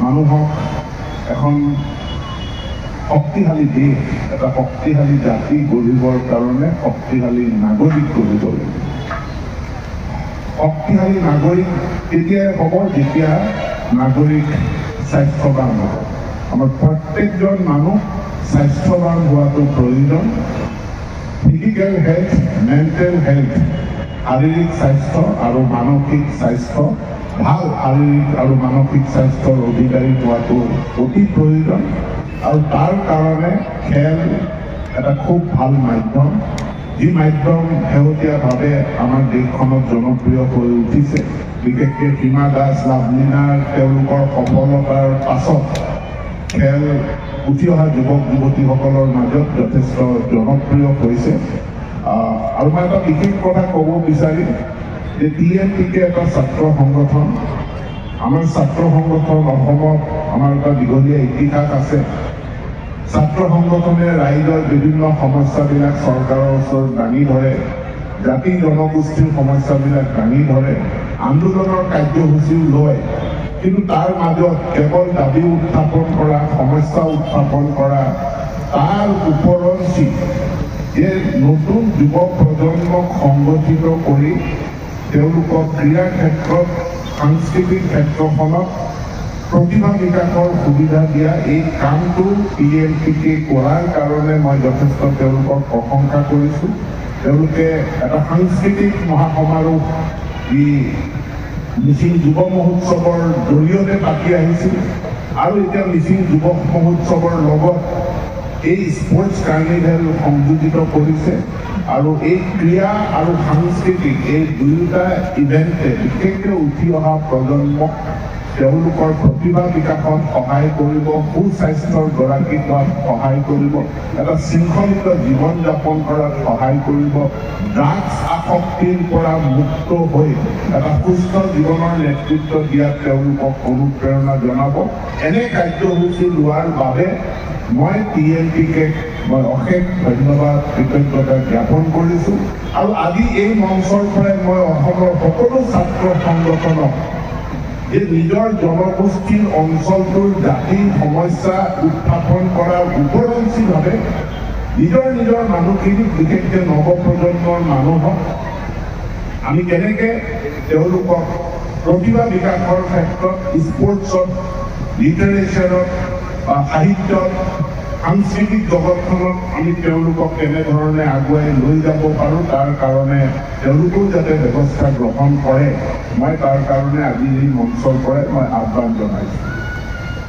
মানুহক এখন শক্তিশালী দেশ, এটা শক্তিশালী জাতি গঢ়িবৰ কাৰণে শক্তিশালী নাগৰিক গঢ়িব লাগিব। শক্তিশালী নাগৰিক তেতিয়াই হ'ব যেতিয়া নাগৰিক স্বাস্থ্যৱান হ'ব। আমাৰ প্ৰত্যেকজন মানুহ স্বাস্থ্যৱান হোৱাটো প্ৰয়োজন। ফিজিকেল হেল্থ, মেণ্টেল হেল্থ, শাৰীৰিক স্বাস্থ্য আৰু মানসিক স্বাস্থ্য, ভাল শাৰীৰিক আৰু মানসিক স্বাস্থ্যৰ অধিকাৰী হোৱাটো অতি প্ৰয়োজন। আৰু তাৰ কাৰণে খেল এটা খুব ভাল মাধ্যম, যি মাধ্যম শেহতীয়াভাৱে আমাৰ দেশখনত জনপ্ৰিয় হৈ উঠিছে। বিশেষকৈ হিমা দাস, লাভলীনাৰ তেওঁলোকৰ সফলতাৰ পাছত খেল উঠি অহা যুৱক যুৱতীসকলৰ মাজত যথেষ্ট জনপ্ৰিয় হৈছে। আৰু মই এটা বিশেষ কথা ক'ব বিচাৰিম যে TMTK এটা ছাত্ৰ সংগঠন। আমাৰ ছাত্ৰ সংগঠন অসমত আমাৰ এটা দীঘলীয়া ইতিহাস আছে। ছাত্ৰ সংগঠনে ৰাইজৰ বিভিন্ন সমস্যাবিলাক চৰকাৰৰ ওচৰত দাঙি ধৰে, জাতি জনগোষ্ঠীৰ সমস্যাবিলাক দাঙি ধৰে, আন্দোলনৰ কাৰ্যসূচীও লয়। কিন্তু তাৰ মাজত কেৱল দাবী উত্থাপন কৰা, সমস্যা উত্থাপন কৰা, তাৰ ওপৰঞ্চি যে নতুন যুৱ প্ৰজন্মক সংগঠিত কৰি তেওঁলোকক ক্ৰীড়া ক্ষেত্ৰত, সাংস্কৃতিক ক্ষেত্ৰখনত প্ৰতিভা বিকাশৰ সুবিধা দিয়া এই কামটো TMTK কৰাৰ কাৰণে মই যথেষ্ট তেওঁলোকক প্ৰশংসা কৰিছোঁ। তেওঁলোকে এটা সাংস্কৃতিক মহাসমাৰোহ মিচিং যুৱ মহোৎসৱৰ জৰিয়তে পাতি আহিছিল আৰু এতিয়া মিচিং যুৱ মহোৎসৱৰ লগত এই স্পৰ্টছ কাৰ্নিভেল সংযোজিত কৰিছে। আৰু এই ক্ৰীড়া আৰু সাংস্কৃতিক এই দুয়োটা ইভেণ্টে বিশেষকৈ উঠি অহা প্ৰজন্মক তেওঁলোকৰ প্ৰতিভা বিকাশত সহায় কৰিব, সুস্বাস্থ্যৰ গৰাকী হোৱাত সহায় কৰিব, এটা শৃংখলিত জীৱন যাপন কৰাত সহায় কৰিব, ড্ৰাগছ আসক্তিৰ পৰা মুক্ত হৈ এটা সুস্থ জীৱনৰ নেতৃত্ব দিয়াত তেওঁলোকক অনুপ্ৰেৰণা জনাব। এনে কাৰ্যসূচী লোৱাৰ বাবে মই TMTK মই অশেষ ধন্যবাদ, কৃতজ্ঞতা জ্ঞাপন কৰিছোঁ। আৰু আজি এই মঞ্চৰ পৰাই মই অসমৰ সকলো ছাত্ৰ সংগঠনক যে নিজৰ জনগোষ্ঠীৰ অঞ্চলটোৰ জাতিৰ সমস্যা উত্থাপন কৰাৰ উপৰঞ্চিভাৱে নিজৰ নিজৰ মানুহখিনিক, বিশেষকৈ নৱপ্ৰজন্মৰ মানুহক আমি কেনেকৈ তেওঁলোকক প্ৰতিভা বিকাশৰ ক্ষেত্ৰত, স্পৰ্টছত, লিটাৰেচাৰত বা সাহিত্যত, সাংস্কৃতিক জগতখনত আমি তেওঁলোকক কেনেধৰণে আগুৱাই লৈ যাব পাৰোঁ, তাৰ কাৰণে তেওঁলোকেও যাতে ব্যৱস্থা গ্ৰহণ কৰে, মই তাৰ কাৰণে আজি এই মঞ্চৰ পৰাই মই আহ্বান জনাইছোঁ।